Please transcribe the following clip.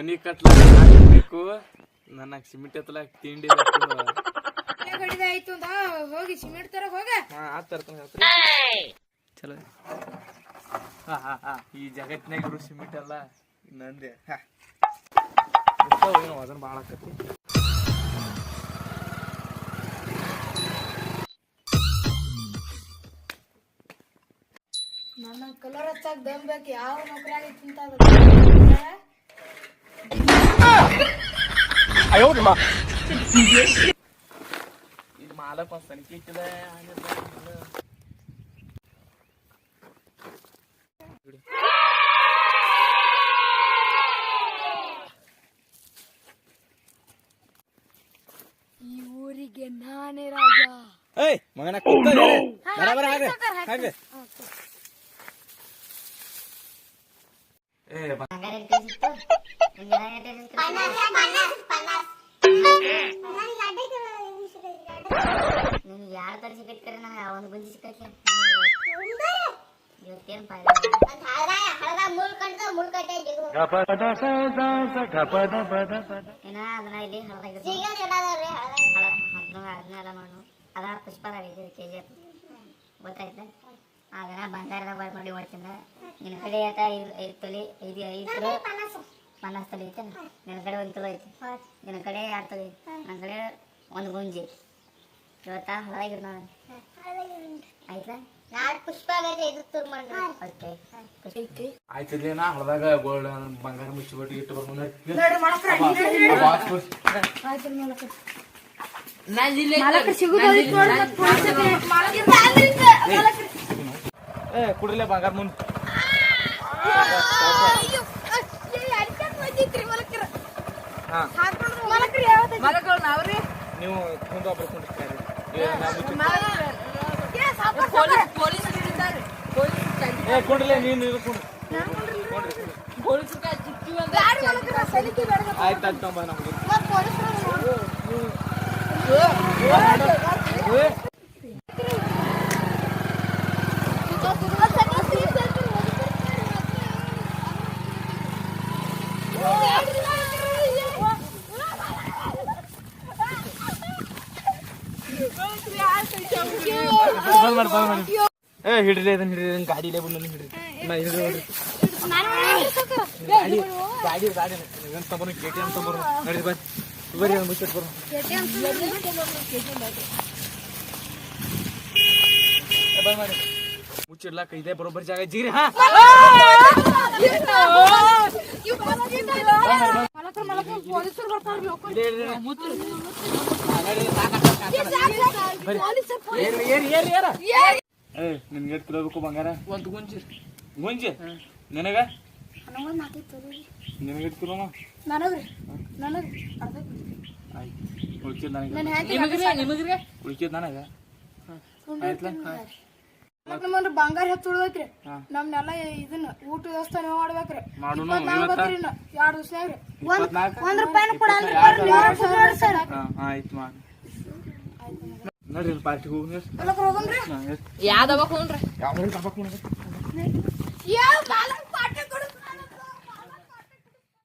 ಮನಿ ಕಟ್ಲಾಕ ಬೇಕು, ನನ್ನ ಸಿಮೆಂಟ್ ಎತ್ತಲಾಕ ತಿಂಡಿ ಆಯ್ತು ಹೋಗಿ ಸಿಮೆಂಟ್ ತರ ಹೋಗ. ಚಲೋ ಈ ಜಗತ್ತಿನಾಗ ಇರೋ ಸಿಮೆಂಟ್ ಅಲ್ಲ ನಂದೆ ಅದನ್ನ ಭಾಳ ಆಕತಿ. ನನ್ನ ಕಲರ್ ಹಚ್ಚಾಕ ದಮ್ ಬೇಕು. ಯಾವ ನೌಕರಿ ತಿಂತ ಇದು ಮಾಲಕ್ ಒಂದ್ ಸನಿಕೆ ಇಟ್ಟಿದ. ಈ ಊರಿಗೆ ನಾನೇ ರಾಜ. ಏಯ್ ಮಗನ ಬರಾಬರ ಹಾಗೆ ಯಾರ ತರ ಸಿಕ್ಕರೆ ನಾ ಒಂದು ಗುಂಜಿ ಸಿಕ್ಕಕ್ಕೆ ಇವತ್ತೇನು ಏನ ಅದನ್ನ ಇಲ್ಲಿ ಅದನ್ನೆಲ್ಲ ಮಾಡು. ಅದ ಪುಷ್ಪದಾಗ ಕೆಜಿ ಗೊತ್ತಾಯ್ತ. ಅದನ್ನ ಬಂಗಾರದಾಗ ಮಾಡಿ ಮಾಡ್ತೀನಿ. ನಿನ್ನ ಕಡೆ ಆಟ 5 ತೊಲಿ 5 50 ತೊಲಿ ಐತೆ. ನಿನ್ನ ಕಡೆ 1 ತೊಲೆ ಐತಿ, ನಿನ್ನ ಕಡೆ 2 ತೊಲೆ, ನನ್ನ ಕಡೆ 1 ಗುಂಜಿ. ಇವತ್ತ ಹಳಾಗಿರ್ ನೋಡ ಆಯ್ತಾ. ನಾಳೆ ಪುಷ್ಪ ಆಯ್ತದ ನಾ ಹೊಲದಾಗ ಗೋಲ್ಡ್ ಬಂಗಾರ ಮುಚ್ಚಿಬಿಟ್ಟು ಇಟ್ಟು ಬರ್ಕೊಂಡ ಕುಡಿಲೆ ಬಂಗಾರ ಮುಂದ್ ನೀವು ಕುಂದು ಒಬ್ರು ಕುಂಡಿಸ್ತಾರೆ. ಕೊಂಡ್ಲೆ ನೀನು ಆಯ್ತು ತಗೊಂಬ ನಮ್ಗೆ. ಹಿಡ್ರಿ ಅದನ್ನ ಹಿಡ್ರಿ ಗಾಡಿಲೇ ಬಂದು ಹಿಡ್ರಿ ಗಾಡಿ ಗಾಡಿ ತಗೊಂಡು KTM ತಗೊಂಡು ನಡಿ ಬರ್ರಿ ಮುಚ್ಚಿಟ್ ಬರು ಮಾಡಿ ಮುಚ್ಚಿಡ್ಲಾಕ ಇದೇ ಬರೋಬ್ಬರಿ ಜಾಗ ಜಿಗ್ರಿ. ನಿನ್ಗೆ ಎಷ್ಟು ಕಿಲೋಬೇಕು ಬಂಗಾರ? 1 ಗುಂಜಿ. ಗುಂಜಿ ನಿನಗ ನಿನಗೆ ಎಷ್ಟು ಕಿಲೋ? ಉಳ್ಕಿದ್ ನನಗ ಬಂಗಾರ ಹೆಚ್ಚು ಉಳ್ದೈತ್ರಿ. ನಮ್ನೆಲ್ಲ ಇದನ್ನ ಊಟ ವ್ಯವಸ್ಥೆ ನೀವು ಮಾಡ್ಬೇಕ್ರಿ. 2 ದಿವಸನಾಗ್ರಿ 1 ರೂಪಾಯಿನ ಕೊಡಲ್ರಿ. ಆಯ್ತು ಮಾಡಿ ನೋಡ್ರಿ ಪಾರ್ಟಿ ಹೋಗ್ರಿ. ಯಾವ ದಬಾಕ್ ಹೋಗ್ರಿ? ಯಾವ